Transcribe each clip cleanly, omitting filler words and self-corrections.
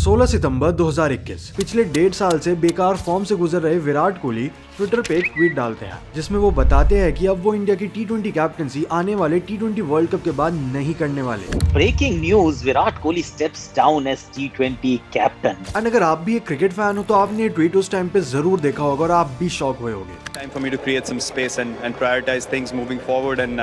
16 सितंबर 2021 पिछले 1.5 साल से बेकार फॉर्म से गुजर रहे विराट कोहली ट्विटर पे एक ट्वीट डालते हैं जिसमें वो बताते हैं कि अब वो इंडिया की T20 कैप्टनसी आने वाले T20 वर्ल्ड कप के बाद नहीं करने वाले। Breaking news, Virat Kohli steps down as T20 captain. And अगर आप भी एक क्रिकेट फैन हो तो आपने ये ट्वीट उस टाइम पे जरूर देखा होगा और आप भी शॉक हुए होंगे। Time for me to create some space and prioritize things moving forward and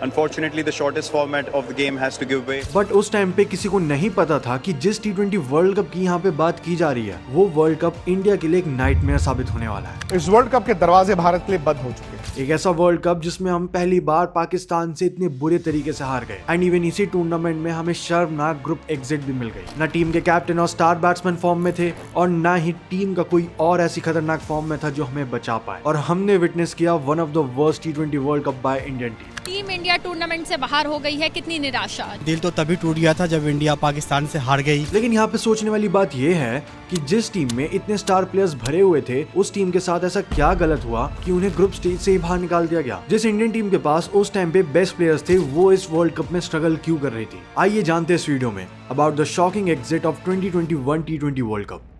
unfortunately the shortest format of the game has to give way. But उस टाइम पे किसी को नहीं पता था कि जिस T20 वर्ल्ड कप की यहाँ पे बात की जा रही है वो वर्ल्ड कप इंडिया के लिए एक नाइटमेयर साबित होने वाला है। इस वर्ल्ड कप के दरवाजे भारत के लिए बंद हो चुके हैं। एक ऐसा वर्ल्ड कप जिसमें हम पहली बार पाकिस्तान से इतने बुरे तरीके से हार गए एंड इवन इसी टूर्नामेंट में हमें शर्मनाक ग्रुप एग्जिट भी मिल गई। ना टीम के कैप्टन और स्टार बैट्समैन फॉर्म में थे और ना ही टीम का कोई और ऐसी खतरनाक फॉर्म में था जो हमें बचा पाए, और हमने विटनेस किया one of the worst T20 world cup by Indian team India tournament से बाहर हो गई है। कितनी निराशा। दिल तो तभी टूट गया था जब इंडिया पाकिस्तान से हार गई। लेकिन यहाँ पे सोचने वाली बात ये है कि जिस टीम में इतने स्टार प्लेयर्स भरे हुए थे उस टीम के साथ ऐसा क्या गलत हुआ कि उन्हें ग्रुप स्टेज से ही बाहर निकाल दिया गया। जिस इंडियन टीम के पास उस टाइम पे बेस्ट प्लेयर्स थे वो इस वर्ल्ड कप में स्ट्रगल क्यों कर रही थी। आइए जानते हैं इस वीडियो में about the shocking exit of 2021 T20 world cup.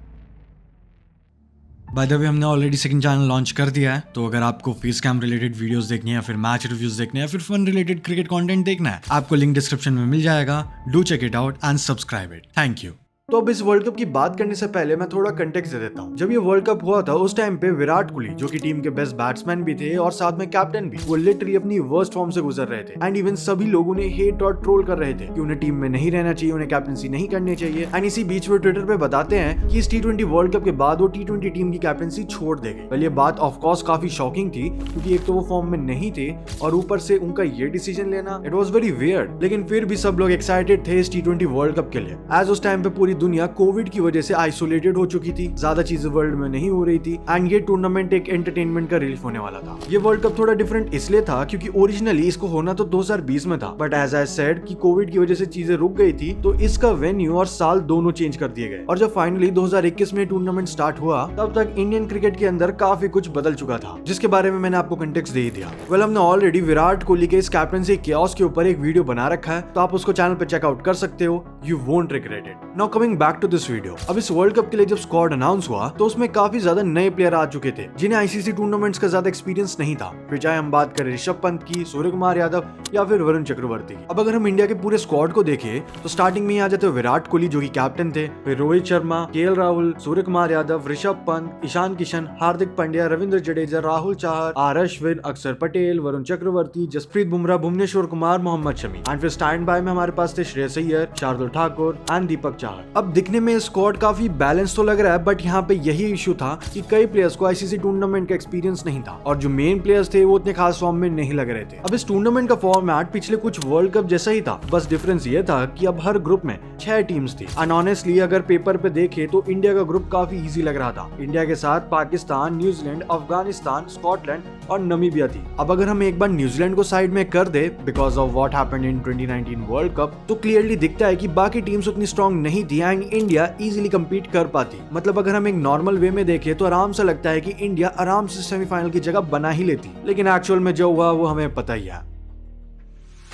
By the way हमने ऑलरेडी सेकंड चैनल लॉन्च कर दिया है, तो अगर आपको फेस कैम रिलेटेड वीडियोस देखनी है, फिर मैच रिव्यूज देखने हैं, फिर फन रिलेटेड क्रिकेट कंटेंट देखना है, आपको लिंक डिस्क्रिप्शन में मिल जाएगा। Do check it out and subscribe it. Thank you. तो अब इस वर्ल्ड कप की बात करने से पहले मैं थोड़ा कंटेक्स्ट दे देता हूँ। जब ये वर्ल्ड कप हुआ था उस टाइम पे विराट कोहली जो कि टीम के बेस्ट बैट्समैन भी थे और साथ में कैप्टन भी, वो लिटरली अपनी वर्स्ट फॉर्म से गुजर रहे थे एंड इवन सभी लोग उन्हें हेट और ट्रोल कर रहे थे कि उन्हें टीम में नहीं रहना चाहिए, उन्हें कैप्टनसी नहीं करनी चाहिए। एंड इसी बीच में ट्विटर पे बताते हैं कि इस T20 वर्ल्ड कप के बाद वो T20 टीम की कैप्टनसी छोड़ देंगे। वेल ये बात ऑफ कोर्स काफी शॉकिंग थी क्योंकि एक तो वो फॉर्म में नहीं थे और ऊपर से उनका ये डिसीजन लेना, इट वाज वेरी वियर्ड। लेकिन फिर भी सब लोग एक्साइटेड थे इस T20 वर्ल्ड कप के लिए, एज उस टाइम पे पूरी दुनिया कोविड की वजह से आइसोलेटेड हो चुकी थी, ज्यादा चीजें वर्ल्ड में नहीं हो रही थी एंड ये टूर्नामेंट एक एंटरटेनमेंट का रिलीफ होने वाला था। ये वर्ल्ड कप थोड़ा डिफरेंट इसलिए था क्योंकि ओरिजिनली इसको होना तो 2020 में था, बट एज आई सेड कि कोविड की वजह से चीजें रुक गई थी तो इसका वेन्यू और साल दोनों चेंज कर दिए गए। और जब फाइनली 2021 में टूर्नामेंट स्टार्ट हुआ तब तक इंडियन क्रिकेट के अंदर काफी कुछ बदल चुका था जिसके बारे में मैंने आपको कंटेक्स्ट दे ही दिया। वेल हमने ऑलरेडी विराट कोहली के इस कैप्टनसी केओस के ऊपर एक वीडियो बना रखा है, तो आप उसको चैनल पे चेकआउट कर सकते हो। You won't regret it. Now coming back to this video, अब इस वर्ल्ड कप के लिए जब स्क्वाड अनाउंस हुआ तो उसमें काफी ज्यादा नए प्लेयर आ चुके थे जिन्हें आईसीसी टूर्नामेंट्स का ज्यादा एक्सपीरियंस नहीं था, फिर चाहे हम बात करें ऋषभ पंत की, सूर्य कुमार यादव या फिर वरुण चक्रवर्ती की। अब अगर हम इंडिया के पूरे स्क्वाड को देखें तो स्टार्टिंग में ही आ जाते विराट कोहली जो कि कैप्टन थे, फिर Rohit Sharma, KL Rahul, Surya Kumar Yadav, Rishabh Pant, Ishan Kishan, Hardik Pandya, Ravindra Jadeja, Rahul Chahar, R Ashwin, Axar Patel, Varun Chakravarthy, Jasprit Bumrah, Bhuvneshwar Kumar, Mohammed Shami and फिर स्टैंड बाय में हमारे पास थे श्रेयस अय्यर, शार्दुल ठाकुर एंड दीपक चाहर। अब दिखने में स्क्वाड काफी बैलेंस तो लग रहा है, बट यहाँ पे यही इशू था कि कई प्लेयर्स को आईसीसी टूर्नामेंट का एक्सपीरियंस नहीं था और जो मेन प्लेयर्स थे वो उतने खास फॉर्म में नहीं लग रहे थे। अब इस टूर्नामेंट का फॉर्मेट पिछले कुछ वर्ल्ड कप जैसा ही था, बस डिफरेंस ये था कि अब हर ग्रुप में 6 टीम्स थी एंड ऑनेस्टली अगर पेपर पे देखे तो इंडिया का ग्रुप काफी इजी लग रहा था। इंडिया के साथ पाकिस्तान, न्यूजीलैंड, अफगानिस्तान, स्कॉटलैंड और नमीबिया थी। अब अगर हम एक बार न्यूजीलैंड को साइड में कर दे because of what happened in 2019 world cup, तो क्लियरली दिखता है कि बाकी टीम्स उतनी स्ट्रॉन्ग नहीं थी एंड इंडिया इजीली कम्पीट कर पाती। मतलब अगर हम एक नॉर्मल वे में देखें तो आराम से लगता है कि इंडिया आराम से सेमीफाइनल की जगह बना ही लेती, लेकिन एक्चुअल में जो हुआ वो हमें पता ही है।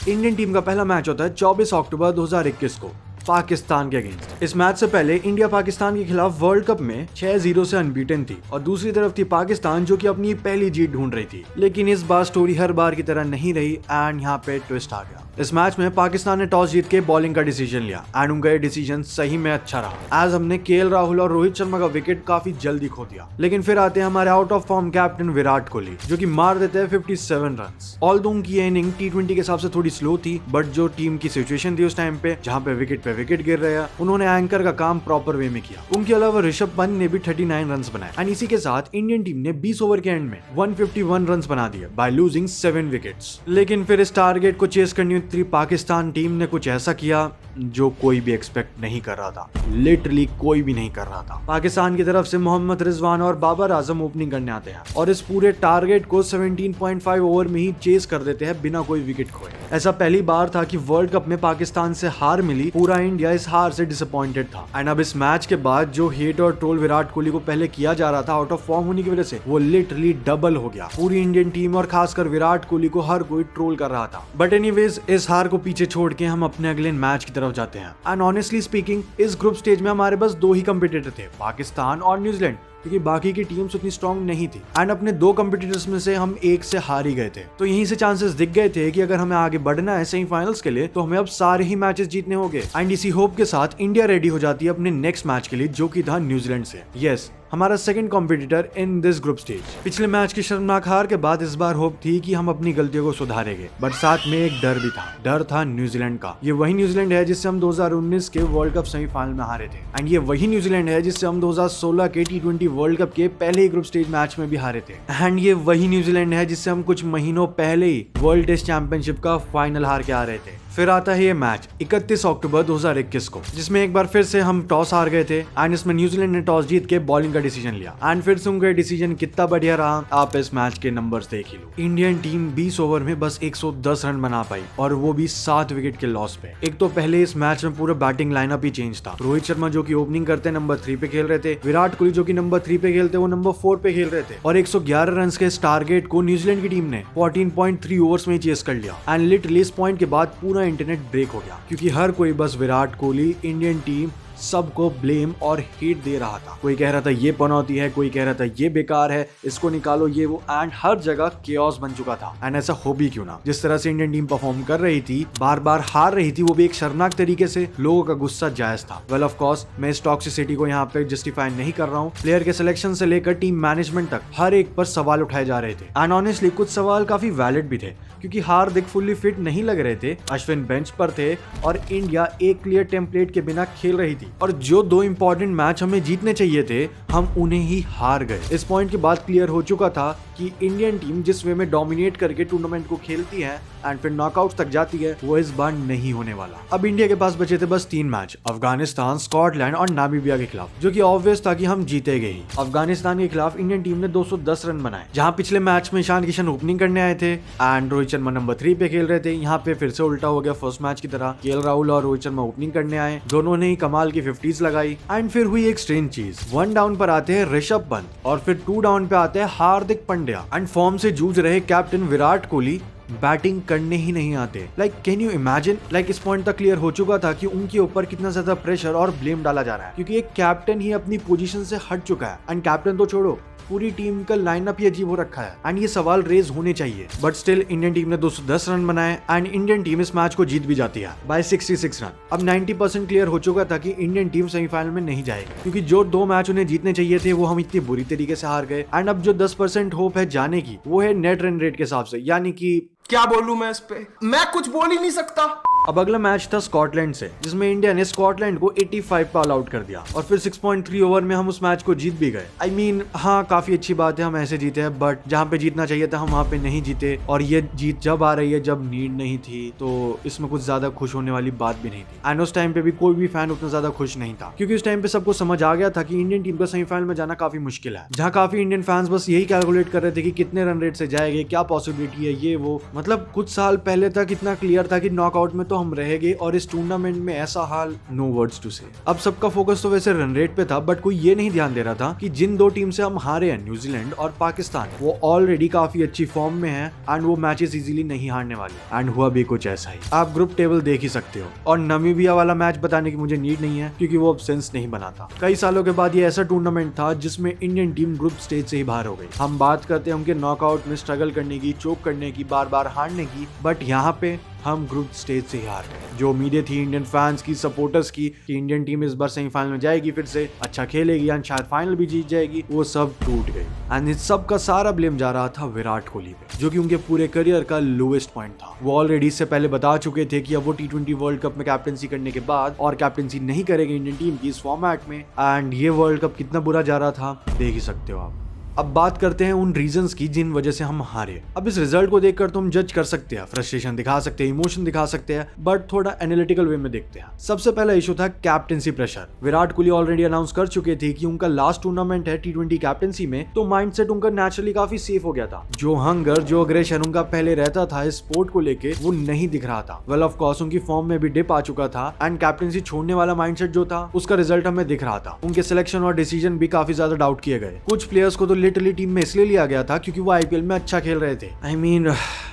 इंडियन टीम का पहला मैच होता है 24 अक्टूबर 2021 को पाकिस्तान के अगेंस्ट। इस मैच से पहले इंडिया पाकिस्तान के खिलाफ वर्ल्ड कप में 6-0 से अनबीटन थी और दूसरी तरफ थी पाकिस्तान जो कि अपनी पहली जीत ढूंढ रही थी। लेकिन इस बार स्टोरी हर बार की तरह नहीं रही एंड यहाँ पे ट्विस्ट आ गया। इस मैच में पाकिस्तान ने टॉस जीत के बॉलिंग का डिसीजन लिया एंड उनका ये डिसीजन सही में अच्छा रहा, एज हमने केएल राहुल और रोहित शर्मा का विकेट काफी जल्दी खो दिया। लेकिन फिर आते हैं हमारे out of form captain Virat Kohli जो कि मार देते हैं 57 रन्स। ऑल्दो उनकी इनिंग T20 के हिसाब से थोड़ी स्लो थी, बट जो टीम की सिचुएशन थी उस टाइम पे जहाँ पे विकेट गिर रहे हैं उन्होंने एंकर का काम प्रॉपर वे में किया। उनके अलावा ऋषभ पंत ने भी 39 रन्स बनाए एंड इसी के साथ इंडियन टीम ने 20 ओवर के एंड में 151 रन्स बना दिए बाय लूजिंग 7 विकेट्स। लेकिन फिर इस टारगेट को चेस करनी उतरी पाकिस्तान टीम ने कुछ ऐसा किया जो कोई भी एक्सपेक्ट नहीं कर रहा था, लिटरली कोई भी नहीं कर रहा था। पाकिस्तान की तरफ से मोहम्मद रिजवान और बाबर आजम ओपनिंग करने आते हैं और इस पूरे टारगेट को 17.5 ओवर में ही चेस कर देते हैं बिना कोई विकेट खोए। ऐसा पहली बार था कि वर्ल्ड कप में पाकिस्तान से हार मिली, पूरा इंडिया इस हार से डिसअपॉइंटेड था एंड अब इस मैच के बाद जो हेट और ट्रोल विराट कोहली को पहले किया जा रहा था आउट ऑफ फॉर्म होने की वजह से, वो लिटरली डबल हो गया। पूरी इंडियन टीम और खासकर विराट कोहली को हर कोई ट्रोल कर रहा था। बट एनीवेज इस हार को पीछे छोड़ के हम अपने अगले मैच की तरफ जाते हैं। एंड ऑनेस्टली स्पीकिंग इस ग्रुप स्टेज में हमारे पास 2 ही कंपटीटर थे, पाकिस्तान और न्यूजीलैंड, क्योंकि बाकी की टीम्स उतनी स्ट्रांग नहीं थी। एंड अपने 2 कंपटीटर्स में से हम 1 से हार ही गए थे, तो यहीं से चांसेस दिख गए थे कि अगर हमें आगे बढ़ना है सेमीफाइनल्स के लिए तो हमें अब सारे ही मैचेस जीतने होंगे। एंड इसी होप के साथ इंडिया रेडी हो जाती है अपने नेक्स्ट मैच के लिए, जो कि था न्यूजीलैंड से। यस, हमारा second competitor in this group stage. पिछले मैच की शर्मनाक हार के बाद इस बार होप थी कि हम अपनी गलतियों को सुधारेंगे, बट साथ में एक डर भी था। डर था न्यूजीलैंड का। ये वही न्यूजीलैंड है जिससे हम 2019 के वर्ल्ड कप सेमीफाइनल में हारे थे। एंड ये वही न्यूजीलैंड है जिससे हम 2016 के T20 वर्ल्ड कप के पहले ही ग्रुप स्टेज मैच में भी हारे थे। एंड ये वही न्यूजीलैंड है जिससे हम कुछ महीनों पहले ही वर्ल्ड टेस्ट चैंपियनशिप का फाइनल हार के आ रहे थे। फिर आता है ये मैच 31 अक्टूबर 2021 को, जिसमें एक बार फिर से हम टॉस हार गए थे। एंड इसमें न्यूजीलैंड ने टॉस जीत के बॉलिंग का डिसीजन लिया। एंड फिर से उनका डिसीजन कितना बढ़िया रहा, आप इस मैच के नंबर्स देख ही लो। इंडियन टीम 20 ओवर में बस 110 रन बना पाई, और वो भी 7 विकेट के लॉस पे। एक तो पहले इस मैच में पूरा बैटिंग लाइनअप ही चेंज था। रोहित शर्मा जो की ओपनिंग करते नंबर 3 पे खेल रहे थे, विराट कोहली जो की नंबर 3 पे खेलते वो नंबर 4 पे खेल रहे थे, और 111 रन के इस टारगेट को न्यूजीलैंड की टीम ने 14.3 ओवर्स में चेस कर लिया। एंड लिटरली इस पॉइंट के बाद पूरा इंटरनेट ब्रेक हो गया, क्योंकि हर कोई बस विराट कोहली, इंडियन टीम सबको ब्लेम और हेट दे रहा था। कोई कह रहा था ये पनौती है, कोई कह रहा था ये बेकार है, इसको निकालो, ये वो। एंड हर जगह केओस बन चुका था। एंड ऐसा हो भी क्यों ना, जिस तरह से इंडियन टीम परफॉर्म कर रही थी, बार बार हार रही थी, वो भी एक शर्मनाक तरीके से, लोगों का गुस्सा जायज था। वेल ऑफ कोर्स मैं इस टॉक्सिसिटी को यहाँ पे जस्टिफाई नहीं कर रहा हूँ। प्लेयर के सिलेक्शन से लेकर टीम मैनेजमेंट तक हर एक पर सवाल उठाए जा रहे थे। एंड ऑनेस्टली कुछ सवाल काफी वैलिड भी थे, क्योंकि हार्दिक फुल्ली फिट नहीं लग रहे थे, अश्विन बेंच पर थे, और इंडिया एक क्लियर टेम्पलेट के बिना खेल रही थी। और जो 2 इंपॉर्टेंट मैच हमें जीतने चाहिए थे, हम उन्हें ही हार गए। इस पॉइंट के बाद क्लियर हो चुका था कि इंडियन टीम जिस वे में डोमिनेट करके टूर्नामेंट को खेलती है एंड फिर नॉकआउट तक जाती है, वो इस बार नहीं होने वाला। अब इंडिया के पास बचे थे बस 3 मैच, अफगानिस्तान, स्कॉटलैंड और नामीबिया के खिलाफ, जो कि ऑब्वियस था कि हम जीतेंगे ही। अफगानिस्तान के खिलाफ इंडियन टीम ने 210 रन बनाए, जहां पिछले मैच में ईशान किशन ओपनिंग करने आए थे एंड रोहित शर्मा नंबर 3 पे खेल रहे थे। यहाँ पे फिर से उल्टा हो गया फर्स्ट मैच की तरह, केएल राहुल और रोहित शर्मा ओपनिंग करने आए, दोनों ने ही कमाल की 50s लगाई। एंड फिर हुई एक स्ट्रेंज चीज, 1 डाउन पर आते हैं ऋषभ पंत और फिर 2 डाउन पे आते हैं हार्दिक पांड्या। एंड फॉर्म से जूझ रहे कैप्टन विराट कोहली बैटिंग करने ही नहीं आते। Like can you imagine, like इस पॉइंट तक क्लियर हो चुका था कि उनके ऊपर कितना ज्यादा प्रेशर और ब्लेम डाला जा रहा है, क्योंकि एक कैप्टन ही अपनी पोजीशन से हट चुका है। एंड कैप्टन तो छोड़ो, पूरी टीम का लाइनअप ही अजीब हो रखा है। एंड ये सवाल रेज होने चाहिए, बट स्टिल इंडियन टीम ने 210 रन बनाए एंड इंडियन टीम इस मैच को जीत भी जाती है बाय 66 रन। अब 90% क्लियर हो चुका था कि इंडियन टीम सेमीफाइनल में नहीं जाएगी, क्योंकि जो 2 मैच उन्हें जीतने चाहिए थे वो हम इतनी बुरी तरीके से हार गए। एंड अब जो 10% होप है जाने की, वो है नेट रन रेट के हिसाब से, यानी कि क्या बोलूं मैं इस पे, मैं कुछ बोल ही नहीं सकता। अब अगला मैच था स्कॉटलैंड से, जिसमें इंडिया ने स्कॉटलैंड को 85 पे ऑल आउट कर दिया और फिर 6.3 ओवर में हम उस मैच को जीत भी गए। I mean, हाँ काफी अच्छी बात है हम ऐसे जीते हैं, बट जहाँ पे जीतना चाहिए था हम वहाँ पे नहीं जीते। और ये जीत जब आ रही है जब नीड नहीं थी, तो इसमें कुछ ज्यादा खुश होने वाली बात भी नहीं थी। एंड उस टाइम पे भी कोई भी फैन उतना ज्यादा खुश नहीं था, क्योंकि उस टाइम पे सबको समझ आ गया था कि इंडियन टीम का सेमीफाइनल में जाना काफी मुश्किल है। जहाँ काफी इंडियन फैंस बस यही कैलकुलेट कर रहे थे कि कितने रन रेट से जाएंगे, क्या पॉसिबिलिटी है, ये वो। मतलब कुछ साल पहले तक इतना क्लियर था कि नॉकआउट में तो हम रहेंगे, और इस टूर्नामेंट में ऐसा हाल, नो वर्ड्स टू से। अब सबका फोकस तो वैसे रन रेट पे था, बट कोई ये नहीं ध्यान दे रहा था कि जिन 2 टीम से हम हारे हैं, न्यूजीलैंड और पाकिस्तान, वो ऑलरेडी काफी अच्छी फॉर्म में है एंड वो मैचेस इजीली नहीं हारने वाले। एंड हुआ भी कुछ ऐसा ही, आप ग्रुप टेबल देख ही सकते हो। और नामीबिया वाला मैच बताने की मुझे नीड नहीं है, क्योंकि वो अब सेंस नहीं बना था। कई सालों के बाद ये ऐसा टूर्नामेंट था जिसमें इंडियन टीम ग्रुप स्टेज से ही बाहर हो गई। हम बात करते हैं उनके नॉकआउट में स्ट्रगल करने की, चोक करने की, बार बार हारने की, बट यहाँ पे हम ग्रुप स्टेज से ही हार गए। जो उम्मीदें थी इंडियन फैंस की, सपोर्टर्स की, कि इंडियन टीम इस बार सेमीफाइनल में जाएगी, फिर से अच्छा खेलेगी एंड शायद फाइनल भी जीत जाएगी, वो सब टूट गई। एंड इस सब का सारा ब्लेम जा रहा था विराट कोहली पे, जो कि उनके पूरे करियर का लोएस्ट पॉइंट था। वो ऑलरेडी इससे पहले बता चुके थे कि अब वो T20 वर्ल्ड कप में कैप्टनसी करने के बाद और कैप्टनसी नहीं करेंगे इंडियन टीम की इस फॉर्मेट में। एंड ये वर्ल्ड कप कितना बुरा जा रहा था देख ही सकते हो आप। अब बात करते हैं उन रीजंस की जिन वजह से हम हारे। अब इस रिजल्ट को देखकर तुम जज कर सकते हैं, फ्रस्ट्रेशन दिखा सकते हैं, इमोशन दिखा सकते हैं, बट थोड़ा एनालिटिकल वे में देखते हैं। सबसे पहला इशू था captaincy pressure. Virat Kohli already announce कर चुके थे कि उनका लास्ट टूर्नामेंट है T20 कैप्टनसी में, तो माइंडसेट उनका नेचुरली काफी सेफ हो गया था। जो हंगर, जो अग्रेशन उनका पहले रहता था इस स्पोर्ट को लेके, वो नहीं दिख रहा था। वेल ऑफ कोर्स उनकी फॉर्म में भी डिप आ चुका था एंड कैप्टनसी छोड़ने वाला माइंडसेट जो था उसका रिजल्ट हमें दिख रहा था। उनके सिलेक्शन और डिसीजन भी काफी ज्यादा डाउट किए गए। कुछ प्लेयर्स को तो लिटरली टीम में इसलिए लिया गया था क्योंकि वो आईपीएल में अच्छा खेल रहे थे। आई मीन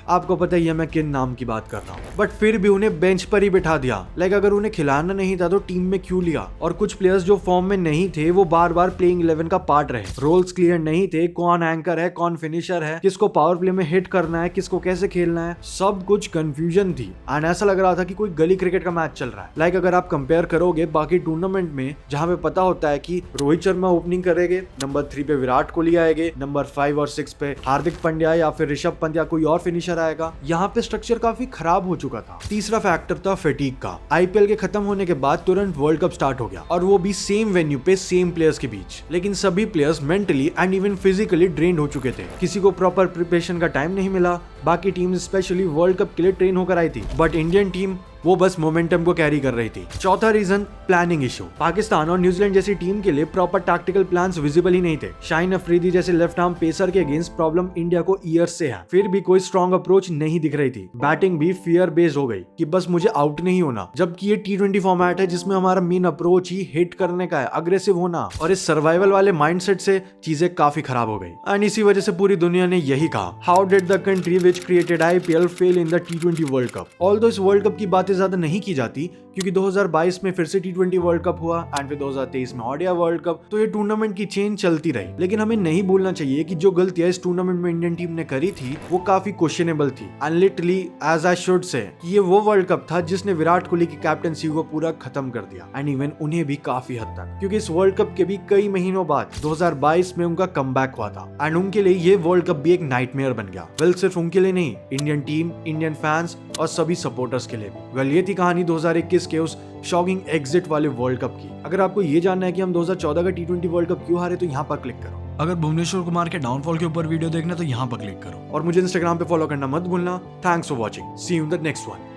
आपको पता ही है मैं किन नाम की बात कर रहा हूँ, बट फिर भी उन्हें बेंच पर ही बिठा दिया। लाइक अगर उन्हें खिलाना नहीं था तो टीम में क्यों लिया? और कुछ प्लेयर्स जो फॉर्म में नहीं थे वो बार बार प्लेइंग 11 का पार्ट रहे। रोल्स क्लियर नहीं थे, कौन एंकर है, कौन फिनिशर है, किसको पावर प्ले में हिट करना है, किसको कैसे खेलना है, सब कुछ कंफ्यूजन थी। एंड ऐसा लग रहा था कि कोई गली क्रिकेट का मैच चल रहा है। लाइक अगर आप कंपेयर करोगे बाकी टूर्नामेंट में जहां पे पता होता है कि रोहित शर्मा ओपनिंग करेंगे, नंबर 3 पे विराट कोहली आएंगे, नंबर 5 और 6 पे हार्दिक पांड्या या फिर ऋषभ पंत या कोई और फिनिशर आएगा, यहाँ पे स्ट्रक्चर काफी खराब हो चुका था। तीसरा फैक्टर था फैटीग का। आईपीएल के खत्म होने के बाद तुरंत वर्ल्ड कप स्टार्ट हो गया और वो भी सेम वेन्यू पे सेम प्लेयर्स के बीच। लेकिन सभी players mentally and even physically drained हो चुके थे। किसी को प्रॉपर प्रिपरेशन का टाइम नहीं मिला। बाकी टीम स्पेशली वर्ल्ड कप के लिए ट्रेन होकर आई थी, बट इंडियन टीम वो बस मोमेंटम को कैरी कर रही थी। चौथा रीजन प्लानिंग इशू। पाकिस्तान और न्यूजीलैंड जैसी टीम के लिए प्रॉपर टैक्टिकल प्लान्स विजिबल ही नहीं थे। शाहीन अफरीदी जैसे लेफ्ट आर्म पेसर के अगेंस्ट प्रॉब्लम इंडिया को ईयर्स से है, फिर भी कोई स्ट्रॉन्ग अप्रोच नहीं दिख रही थी। बैटिंग भी फियर बेस्ड हो गई कि बस मुझे आउट नहीं होना, जबकि ये T20 फॉर्मेट है जिसमें हमारा मेन अप्रोच ही हिट करने का है, अग्रेसिव होना। और इस सर्वाइवल वाले माइंडसेट से चीजें काफी खराब हो गई एंड इसी वजह से पूरी दुनिया ने यही कहा, how did the country which created IPL fail in the T20 world cup. Although इस वर्ल्ड कप की बातें ज्यादा नहीं की जाती क्योंकि 2022 में फिर से T20 वर्ल्ड कप हुआ एंड फिर 2023 में ओडीआई वर्ल्ड कप, तो ये टूर्नामेंट की चेन चलती रही। लेकिन हमें नहीं भूलना चाहिए कि जो गलतियां इस टूर्नामेंट में इंडियन टीम ने करी थी वो काफी क्वेश्चनेबल थी। And literally as I should say कि ये वो वर्ल्ड कप था जिसने विराट कोहली की कैप्टनसी को पूरा खत्म कर दिया एंड इवन उन्हें भी काफी हद तक, क्योंकि इस वर्ल्ड कप के भी कई महीनों बाद 2022 में उनका कमबैक हुआ था एंड उनके लिए ये वर्ल्ड कप भी एक नाइटमेयर बन गया। वेल सिर्फ उनके लिए नहीं, इंडियन टीम, इंडियन फैंस और सभी सपोर्टर्स के लिए भी। वेल ये थी कहानी 2021 के उस शॉकिंग एग्जिट वाले वर्ल्ड कप की। अगर आपको ये जानना है कि हम 2014 का T20 वर्ल्ड कप क्यों हारे तो यहाँ पर क्लिक करो। अगर भुवनेश्वर कुमार के डाउनफॉल के ऊपर वीडियो देखना तो यहाँ पर क्लिक करो। और मुझे इंस्टाग्राम पे फॉलो करना मत भूलना। Thanks for watching, see you in the next one.